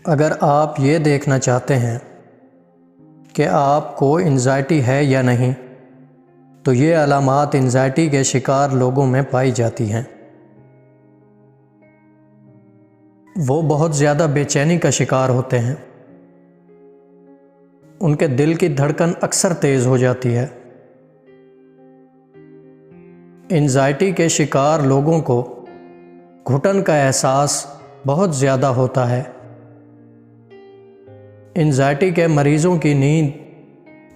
اگر آپ یہ دیکھنا چاہتے ہیں کہ آپ کو انزائٹی ہے یا نہیں، تو یہ علامات انزائٹی کے شکار لوگوں میں پائی جاتی ہیں۔ وہ بہت زیادہ بے چینی کا شکار ہوتے ہیں، ان کے دل کی دھڑکن اکثر تیز ہو جاتی ہے۔ انزائٹی کے شکار لوگوں کو گھٹن کا احساس بہت زیادہ ہوتا ہے۔ انزائٹی کے مریضوں کی نیند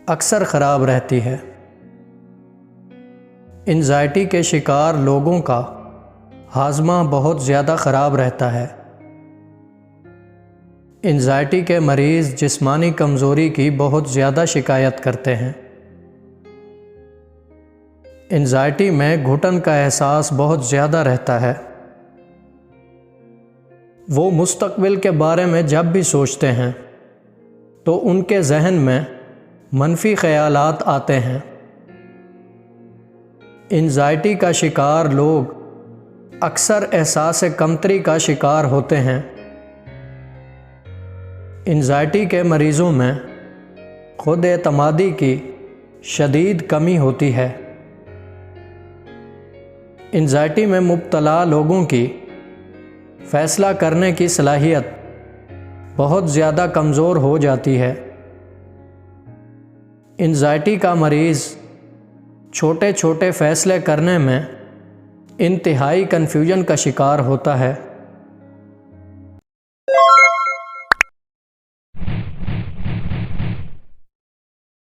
اکثر خراب رہتی ہے۔ انزائٹی کے شکار لوگوں کا ہاضمہ بہت زیادہ خراب رہتا ہے۔ انزائٹی کے مریض جسمانی کمزوری کی بہت زیادہ شکایت کرتے ہیں۔ انزائٹی میں گھٹن کا احساس بہت زیادہ رہتا ہے۔ وہ مستقبل کے بارے میں جب بھی سوچتے ہیں تو ان کے ذہن میں منفی خیالات آتے ہیں۔ انزائٹی کا شکار لوگ اکثر احساس کمتری کا شکار ہوتے ہیں۔ انزائٹی کے مریضوں میں خود اعتمادی کی شدید کمی ہوتی ہے۔ انزائٹی میں مبتلا لوگوں کی فیصلہ کرنے کی صلاحیت بہت زیادہ کمزور ہو جاتی ہے۔ انزائٹی کا مریض چھوٹے چھوٹے فیصلے کرنے میں انتہائی کنفیوژن کا شکار ہوتا ہے۔